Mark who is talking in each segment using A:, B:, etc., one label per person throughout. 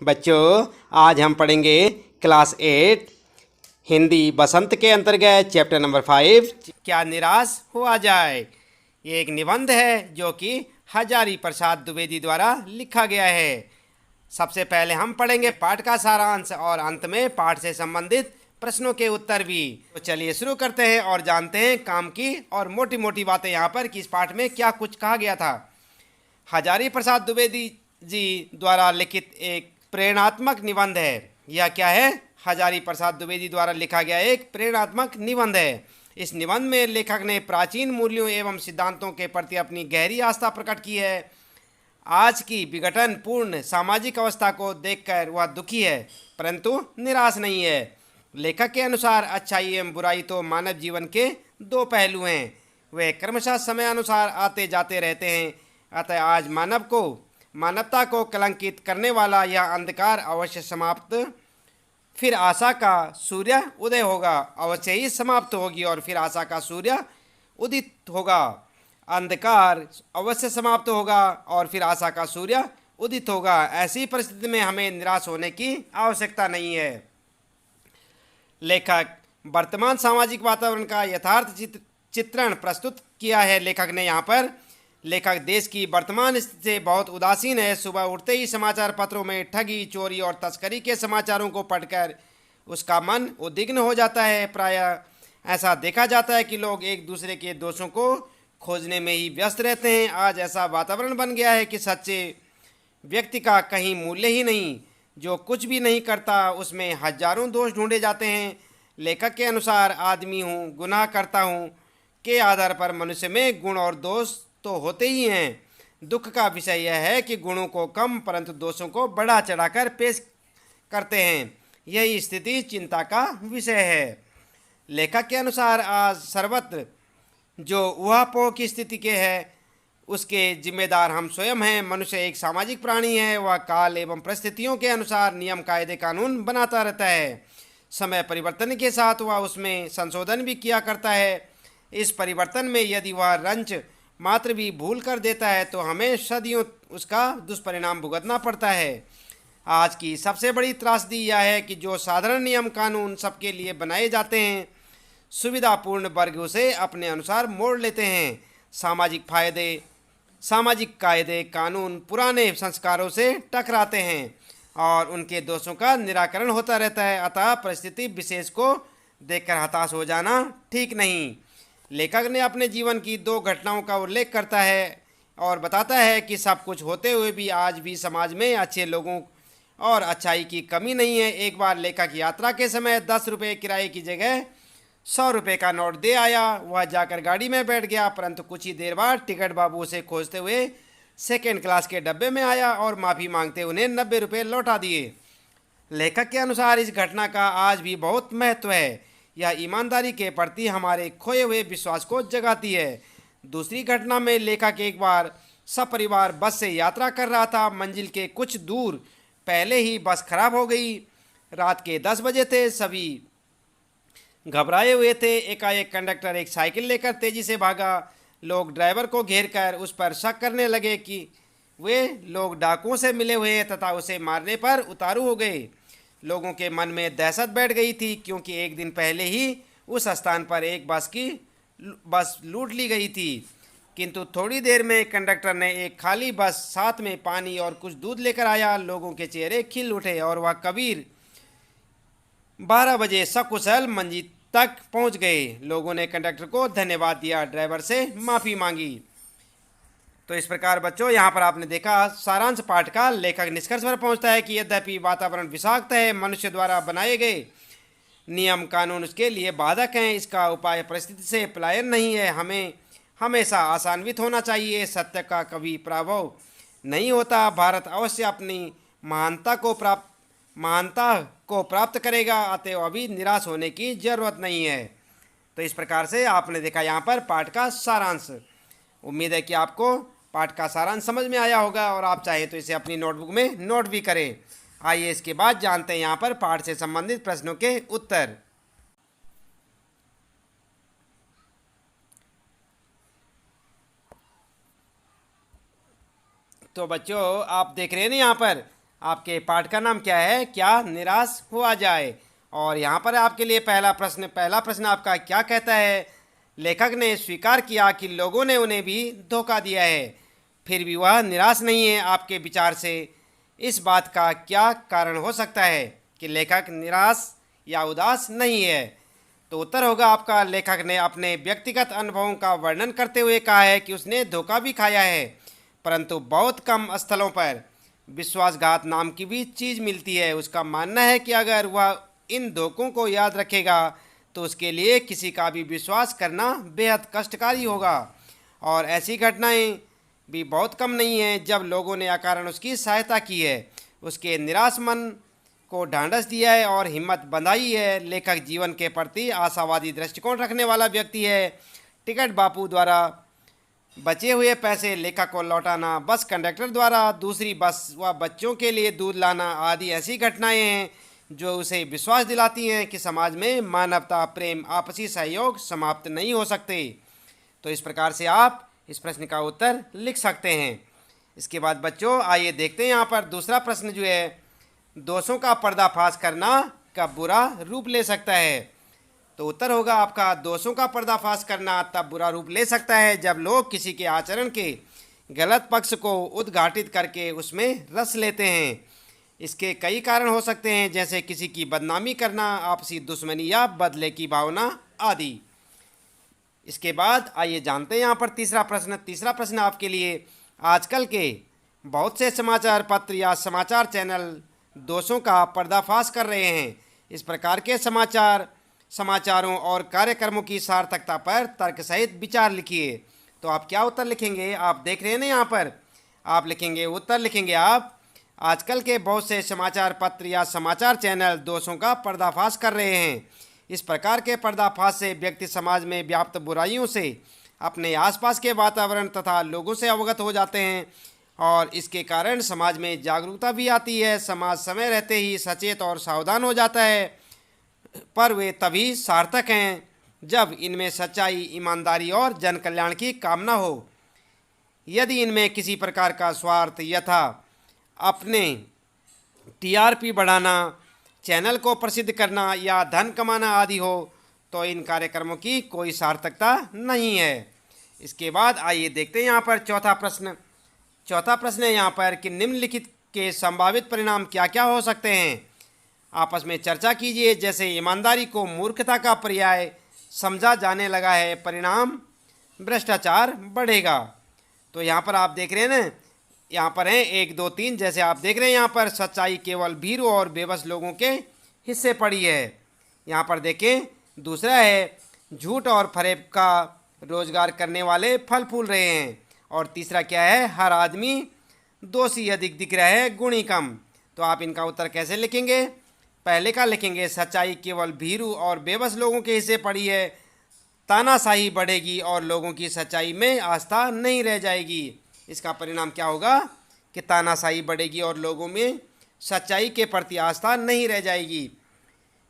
A: बच्चों, आज हम पढ़ेंगे क्लास 8 हिंदी बसंत के अंतर्गत चैप्टर नंबर 5 क्या निराश हुआ जाए। ये एक निबंध है जो कि हजारी प्रसाद द्विवेदी द्वारा लिखा गया है। सबसे पहले हम पढ़ेंगे पाठ का सारांश और अंत में पाठ से संबंधित प्रश्नों के उत्तर भी। तो चलिए शुरू करते हैं और जानते हैं काम की और मोटी मोटी बातें यहाँ पर कि इस पाठ में क्या कुछ कहा गया था। हजारी प्रसाद द्विवेदी जी द्वारा लिखित एक प्रेरणात्मक निबंध है। यह क्या है? हजारी प्रसाद द्विवेदी द्वारा लिखा गया एक प्रेरणात्मक निबंध है। इस निबंध में लेखक ने प्राचीन मूल्यों एवं सिद्धांतों के प्रति अपनी गहरी आस्था प्रकट की है। आज की विघटन पूर्ण सामाजिक अवस्था को देखकर वह दुखी है, परंतु निराश नहीं है। लेखक के अनुसार अच्छाई एवं बुराई तो मानव जीवन के दो पहलू हैं। वे क्रमशः समय अनुसार आते जाते रहते हैं। अतः आज मानवता को कलंकित करने वाला यह अंधकार अवश्य समाप्त, फिर आशा का सूर्य उदय होगा। अवश्य ही समाप्त होगी और फिर आशा का सूर्य उदित होगा। अंधकार अवश्य समाप्त होगा और फिर आशा का सूर्य उदित होगा। ऐसी परिस्थिति में हमें निराश होने की आवश्यकता नहीं है। लेखक वर्तमान सामाजिक वातावरण का यथार्थ चित्रण प्रस्तुत किया है। लेखक देश की वर्तमान स्थिति से बहुत उदासीन है। सुबह उठते ही समाचार पत्रों में ठगी, चोरी और तस्करी के समाचारों को पढ़कर उसका मन उद्विग्न हो जाता है। प्रायः ऐसा देखा जाता है कि लोग एक दूसरे के दोषों को खोजने में ही व्यस्त रहते हैं। आज ऐसा वातावरण बन गया है कि सच्चे व्यक्ति का कहीं मूल्य ही नहीं। जो कुछ भी नहीं करता उसमें हजारों दोष ढूंढे जाते हैं। लेखक के अनुसार आदमी हूँ, गुनाह करता हूँ के आधार पर मनुष्य में गुण और दोष तो होते ही हैं। दुख का विषय यह है कि गुणों को कम परंतु दोषों को बढ़ा चढ़ाकर पेश करते हैं। यही स्थिति चिंता का विषय है। लेखक के अनुसार आज सर्वत्र जो ऊहापोह की स्थिति के है उसके जिम्मेदार हम स्वयं हैं। मनुष्य एक सामाजिक प्राणी है। वह काल एवं परिस्थितियों के अनुसार नियम कायदे कानून बनाता रहता है। समय परिवर्तन के साथ वह उसमें संशोधन भी किया करता है। इस परिवर्तन में यदि वह रंच मात्र भी भूल कर देता है तो हमें सदियों उसका दुष्परिणाम भुगतना पड़ता है। आज की सबसे बड़ी त्रासदी यह है कि जो साधारण नियम कानून सबके लिए बनाए जाते हैं, सुविधापूर्ण वर्ग उसे अपने अनुसार मोड़ लेते हैं। सामाजिक कायदे कानून पुराने संस्कारों से टकराते हैं और उनके दोषों का निराकरण होता रहता है। अतः परिस्थिति विशेष को देखकर हताश हो जाना ठीक नहीं। लेखक ने अपने जीवन की दो घटनाओं का उल्लेख करता है और बताता है कि सब कुछ होते हुए भी आज भी समाज में अच्छे लोगों और अच्छाई की कमी नहीं है। एक बार लेखक यात्रा के समय 10 रुपये किराए की जगह 100 रुपये का नोट दे आया। वह जाकर गाड़ी में बैठ गया, परंतु कुछ ही देर बाद टिकट बाबू उसे खोजते हुए सेकेंड क्लास के डब्बे में आया और माफ़ी मांगते उन्हें 90 रुपये लौटा दिए। लेखक के अनुसार इस घटना का आज भी बहुत महत्व है। यह ईमानदारी के प्रति हमारे खोए हुए विश्वास को जगाती है। दूसरी घटना में लेखक एक बार सपरिवार बस से यात्रा कर रहा था। मंजिल के कुछ दूर पहले ही बस खराब हो गई। रात के 10 बजे थे। सभी घबराए हुए थे। एकाएक कंडक्टर एक साइकिल लेकर तेजी से भागा। लोग ड्राइवर को घेरकर उस पर शक करने लगे कि वे लोग डाकुओं से मिले हुए हैं तथा उसे मारने पर उतारू हो गए। लोगों के मन में दहशत बैठ गई थी क्योंकि एक दिन पहले ही उस स्थान पर एक बस लूट ली गई थी। किंतु थोड़ी देर में कंडक्टर ने एक खाली बस, साथ में पानी और कुछ दूध लेकर आया। लोगों के चेहरे खिल उठे और वह कबीर 12 बजे सकुशल मंजिल तक पहुंच गए। लोगों ने कंडक्टर को धन्यवाद दिया, ड्राइवर से माफ़ी मांगी। तो इस प्रकार बच्चों यहाँ पर आपने देखा सारांश पाठ का। लेखक निष्कर्ष पर पहुँचता है कि यद्यपि वातावरण विषाक्त है, मनुष्य द्वारा बनाए गए नियम कानून उसके लिए बाधक हैं। इसका उपाय परिस्थिति से पलायन नहीं है। हमें हमेशा आशान्वित होना चाहिए। सत्य का कभी पराभव नहीं होता। भारत अवश्य अपनी महानता को प्राप्त करेगा। अतएव अभी निराश होने की जरूरत नहीं है। तो इस प्रकार से आपने देखा यहाँ पर पाठ का सारांश। उम्मीद है कि आपको पाठ का सारांश समझ में आया होगा और आप चाहें तो इसे अपनी नोटबुक में नोट भी करें। आइए इसके बाद जानते हैं यहाँ पर पाठ से संबंधित प्रश्नों के उत्तर। तो बच्चों आप देख रहे हैं ना यहाँ पर आपके पाठ का नाम क्या है? क्या निराश हुआ जाए। और यहाँ पर आपके लिए पहला प्रश्न आपका क्या कहता है? लेखक ने स्वीकार किया कि लोगों ने उन्हें भी धोखा दिया है, फिर भी वह निराश नहीं है। आपके विचार से इस बात का क्या कारण हो सकता है कि लेखक निराश या उदास नहीं है? तो उत्तर होगा आपका, लेखक ने अपने व्यक्तिगत अनुभवों का वर्णन करते हुए कहा है कि उसने धोखा भी खाया है, परंतु बहुत कम स्थलों पर विश्वासघात नाम की भी चीज़ मिलती है। उसका मानना है कि अगर वह इन धोखों को याद रखेगा तो उसके लिए किसी का भी विश्वास करना बेहद कष्टकारी होगा। और ऐसी घटनाएं भी बहुत कम नहीं हैं जब लोगों ने अकारण उसकी सहायता की है, उसके निराश मन को ढांढस दिया है और हिम्मत बंधाई है। लेखक जीवन के प्रति आशावादी दृष्टिकोण रखने वाला व्यक्ति है। टिकट बापू द्वारा बचे हुए पैसे लेखक को लौटाना, बस कंडक्टर द्वारा दूसरी बस व बच्चों के लिए दूध लाना आदि ऐसी घटनाएं हैं जो उसे विश्वास दिलाती हैं कि समाज में मानवता, प्रेम, आपसी सहयोग समाप्त नहीं हो सकते। तो इस प्रकार से आप इस प्रश्न का उत्तर लिख सकते हैं। इसके बाद बच्चों आइए देखते हैं यहाँ पर दूसरा प्रश्न जो है, दोषों का पर्दाफाश करना कब बुरा रूप ले सकता है? तो उत्तर होगा आपका, दोषों का पर्दाफाश करना तब बुरा रूप ले सकता है जब लोग किसी के आचरण के गलत पक्ष को उद्घाटित करके उसमें रस लेते हैं। इसके कई कारण हो सकते हैं, जैसे किसी की बदनामी करना, आपसी दुश्मनी या बदले की भावना आदि। इसके बाद आइए जानते हैं यहाँ पर तीसरा प्रश्न आपके लिए, आजकल के बहुत से समाचार पत्र या समाचार चैनल दोषों का पर्दाफाश कर रहे हैं। इस प्रकार के समाचारों और कार्यक्रमों की सार्थकता पर तर्क सहित विचार लिखिए। तो आप क्या उत्तर लिखेंगे? आप देख रहे हैं ना यहाँ पर, आप लिखेंगे, उत्तर लिखेंगे आप, आजकल के बहुत से समाचार पत्र या समाचार चैनल दोषों का पर्दाफाश कर रहे हैं। इस प्रकार के पर्दाफाश से व्यक्ति समाज में व्याप्त बुराइयों से, अपने आसपास के वातावरण तथा लोगों से अवगत हो जाते हैं और इसके कारण समाज में जागरूकता भी आती है। समाज समय रहते ही सचेत और सावधान हो जाता है, पर वे तभी सार्थक हैं जब इनमें सच्चाई, ईमानदारी और जन कल्याण की कामना हो। यदि इनमें किसी प्रकार का स्वार्थ यथा अपने टीआरपी बढ़ाना, चैनल को प्रसिद्ध करना या धन कमाना आदि हो तो इन कार्यक्रमों की कोई सार्थकता नहीं है। इसके बाद आइए देखते हैं यहाँ पर चौथा प्रश्न है यहाँ पर कि निम्नलिखित के संभावित परिणाम क्या क्या हो सकते हैं? आपस में चर्चा कीजिए। जैसे ईमानदारी को मूर्खता का पर्याय समझा जाने लगा है, परिणाम भ्रष्टाचार बढ़ेगा। तो यहाँ पर आप देख रहे हैं ना, यहाँ पर हैं 1, 2, 3, जैसे आप देख रहे हैं यहाँ पर सच्चाई केवल भीरू और बेबस लोगों के हिस्से पड़ी है। यहाँ पर देखें दूसरा है झूठ और फरेब का रोजगार करने वाले फल फूल रहे हैं। और तीसरा क्या है, हर आदमी दोषी अधिक दिख रहा है, गुणी कम। तो आप इनका उत्तर कैसे लिखेंगे? पहले का लिखेंगे सच्चाई केवल भीरू और बेबस लोगों के हिस्से पड़ी है, तानाशाही बढ़ेगी और लोगों की सच्चाई में आस्था नहीं रह जाएगी। इसका परिणाम क्या होगा कि तानाशाही बढ़ेगी और लोगों में सच्चाई के प्रति आस्था नहीं रह जाएगी।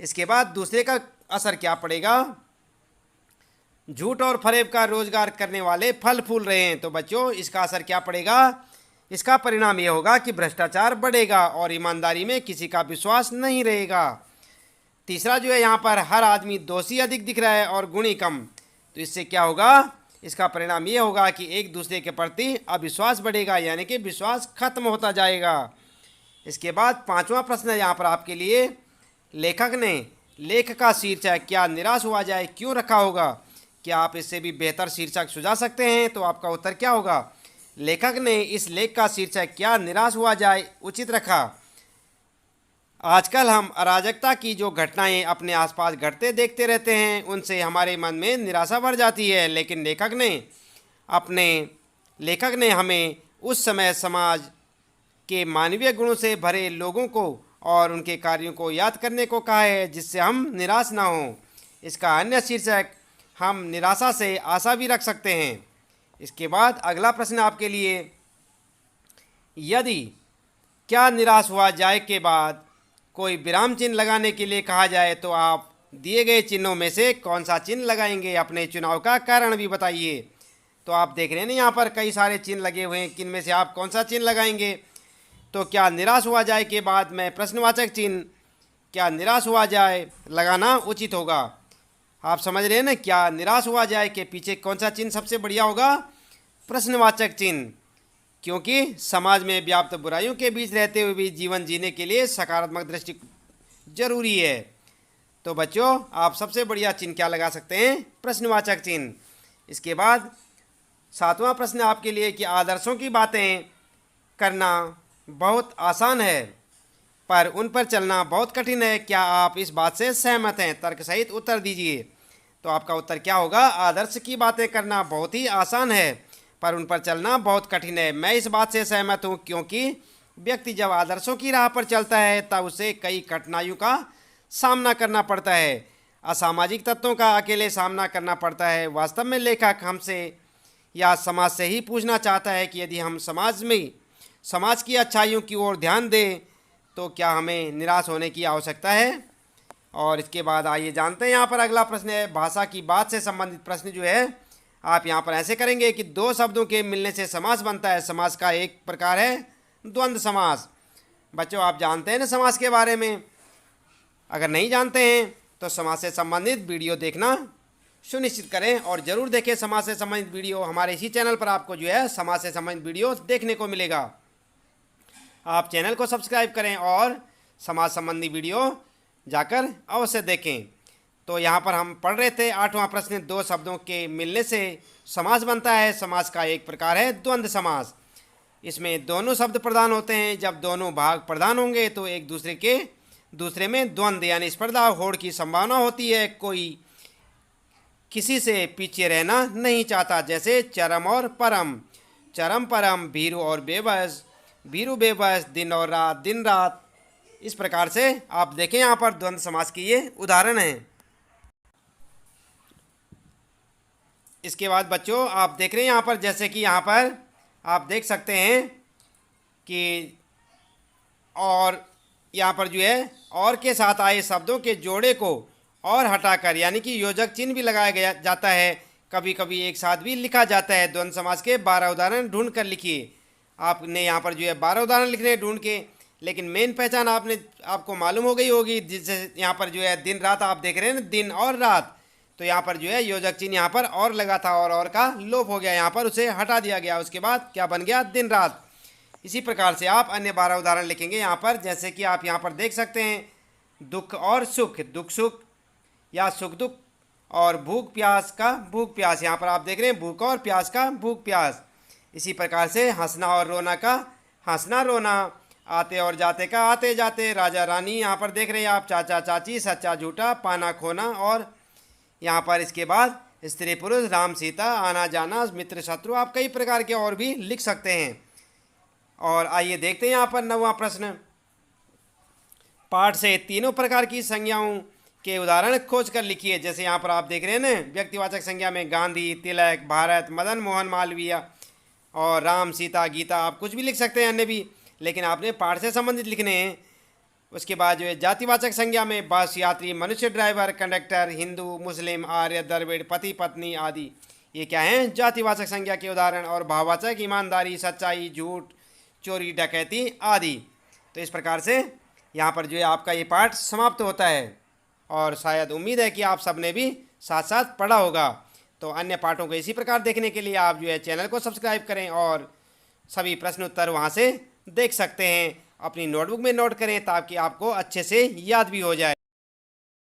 A: इसके बाद दूसरे का असर क्या पड़ेगा, झूठ और फरेब का रोजगार करने वाले फल फूल रहे हैं। तो बच्चों इसका असर क्या पड़ेगा? इसका परिणाम ये होगा कि भ्रष्टाचार बढ़ेगा और ईमानदारी में किसी का विश्वास नहीं रहेगा। तीसरा जो है यहाँ पर हर आदमी दोषी अधिक दिख रहा है और गुणी कम। तो इससे क्या होगा? इसका परिणाम ये होगा कि एक दूसरे के प्रति अविश्वास बढ़ेगा, यानी कि विश्वास खत्म होता जाएगा। इसके बाद पांचवा प्रश्न है यहाँ पर आपके लिए, लेखक ने लेख का शीर्षक क्या निराश हुआ जाए क्यों रखा होगा? क्या आप इससे भी बेहतर शीर्षक सुझा सकते हैं? तो आपका उत्तर क्या होगा? लेखक ने इस लेख का शीर्षक क्या निराश हुआ जाए उचित रखा। आजकल हम अराजकता की जो घटनाएं अपने आसपास घटते देखते रहते हैं, उनसे हमारे मन में निराशा भर जाती है, लेकिन लेखक ने हमें उस समय समाज के मानवीय गुणों से भरे लोगों को और उनके कार्यों को याद करने को कहा है, जिससे हम निराश ना हों। इसका अन्य शीर्षक हम निराशा से आशा भी रख सकते हैं। इसके बाद अगला प्रश्न आपके लिए, यदि क्या निराश हुआ जाए के बाद कोई विराम चिन्ह लगाने के लिए कहा जाए तो आप दिए गए चिन्हों में से कौन सा चिन्ह लगाएंगे? अपने चुनाव का कारण भी बताइए। तो आप देख रहे हैं ना यहाँ पर कई सारे चिन्ह लगे हुए हैं, किन में से आप कौन सा चिन्ह लगाएंगे? तो क्या निराश हुआ जाए के बाद में प्रश्नवाचक चिन्ह, क्या निराश हुआ जाए लगाना उचित होगा। आप समझ रहे हैं ना, क्या निराश हुआ जाए के पीछे कौन सा चिन्ह सबसे बढ़िया होगा, प्रश्नवाचक चिन्ह, क्योंकि समाज में व्याप्त बुराइयों के बीच रहते हुए भी जीवन जीने के लिए सकारात्मक दृष्टि जरूरी है। तो बच्चों आप सबसे बढ़िया चिन्ह क्या लगा सकते हैं, प्रश्नवाचक चिन्ह। इसके बाद 7वां प्रश्न आपके लिए कि आदर्शों की बातें करना बहुत आसान है पर उन पर चलना बहुत कठिन है, क्या आप इस बात से सहमत हैं। तर्क सहित उत्तर दीजिए। तो आपका उत्तर क्या होगा, आदर्श की बातें करना बहुत ही आसान है पर उन पर चलना बहुत कठिन है। मैं इस बात से सहमत हूँ क्योंकि व्यक्ति जब आदर्शों की राह पर चलता है तब उसे कई कठिनाइयों का सामना करना पड़ता है, असामाजिक तत्वों का अकेले सामना करना पड़ता है। वास्तव में लेखक हमसे या समाज से ही पूछना चाहता है कि यदि हम समाज की अच्छाइयों की ओर ध्यान दें तो क्या हमें निराश होने की आवश्यकता है। और इसके बाद आइए जानते हैं, यहाँ पर अगला प्रश्न है भाषा की बात से संबंधित प्रश्न जो है आप यहाँ पर ऐसे करेंगे कि दो शब्दों के मिलने से समास बनता है। समास का एक प्रकार है द्वंद्व समास। बच्चों आप जानते हैं ना समास के बारे में, अगर नहीं जानते हैं तो समास से संबंधित वीडियो देखना सुनिश्चित करें और ज़रूर देखें समाज से संबंधित वीडियो। हमारे इसी चैनल पर आपको जो है समाज से संबंधित वीडियो देखने को मिलेगा। आप चैनल को सब्सक्राइब करें और समाज संबंधी वीडियो जाकर अवश्य देखें। तो यहाँ पर हम पढ़ रहे थे 8वां प्रश्न, दो शब्दों के मिलने से समास बनता है। समास का एक प्रकार है द्वंद्व समास। इसमें दोनों शब्द प्रधान होते हैं। जब दोनों भाग प्रधान होंगे तो एक दूसरे में द्वंद्व यानी स्पर्धा होड़ की संभावना होती है। कोई किसी से पीछे रहना नहीं चाहता, जैसे चरम और परम, चरम परम, भीरू और बेबस, भीरू बेबस, दिन और रात, दिन रात। इस प्रकार से आप देखें यहाँ पर द्वंद्व समास की ये उदाहरण हैं। इसके बाद बच्चों आप देख रहे हैं यहाँ पर, जैसे कि यहाँ पर आप देख सकते हैं कि और यहाँ पर जो है और के साथ आए शब्दों के जोड़े को और हटाकर यानी कि योजक चिन्ह भी लगाया गया जाता है। कभी कभी एक साथ भी लिखा जाता है। द्वंद्व समास के 12 उदाहरण ढूंढ कर लिखिए। आपने यहाँ पर जो है 12 उदाहरण लिखने हैं ढूंढ के, लेकिन मेन पहचान आपको मालूम हो गई होगी। जिससे यहाँ पर जो है दिन रात आप देख रहे हैं ना, दिन और रात, तो यहाँ पर जो है योजक चिन्ह यहाँ पर और लगा था और का लोप हो गया, यहाँ पर उसे हटा दिया गया। उसके बाद क्या बन गया, दिन रात। इसी प्रकार से आप अन्य 12 उदाहरण लिखेंगे यहाँ पर, जैसे कि आप यहाँ पर देख सकते हैं दुख और सुख, दुख सुख या सुख दुख, और भूख प्यास का भूख प्यास। यहाँ पर आप देख रहे हैं भूख और प्यास का भूख प्यास। इसी प्रकार से हंसना और रोना का हंसना रोना, आते और जाते का आते जाते, राजा रानी यहाँ पर देख रहे हैं आप, चाचा चाची, सच्चा झूठा, पाना खोना। और यहाँ पर इसके बाद स्त्री पुरुष, राम सीता, आना जाना, मित्र शत्रु, आप कई प्रकार के और भी लिख सकते हैं। और आइए देखते हैं यहाँ पर 9वां प्रश्न, पाठ से तीनों प्रकार की संज्ञाओं के उदाहरण खोज कर लिखिए। जैसे यहाँ पर आप देख रहे हैं ना, व्यक्तिवाचक संज्ञा में गांधी, तिलक, भारत, मदन मोहन मालवीय और राम सीता, गीता, आप कुछ भी लिख सकते हैं अन्य भी, लेकिन आपने पाठ से संबंधित लिखने हैं। उसके बाद जो है जातिवाचक संज्ञा में बस, यात्री, मनुष्य, ड्राइवर, कंडक्टर, हिंदू, मुस्लिम, आर्य, द्रविड़, पति पत्नी आदि, ये क्या हैं, जातिवाचक संज्ञा के उदाहरण। और भाववाचक ईमानदारी, सच्चाई, झूठ, चोरी, डकैती आदि। तो इस प्रकार से यहाँ पर जो है आपका ये पाठ समाप्त होता है और शायद उम्मीद है कि आप सबने भी साथ साथ पढ़ा होगा। तो अन्य पाठों को इसी प्रकार देखने के लिए आप जो है चैनल को सब्सक्राइब करें और सभी प्रश्न उत्तर वहाँ से देख सकते हैं। अपनी नोटबुक में नोट करें ताकि आपको अच्छे से याद भी हो जाए।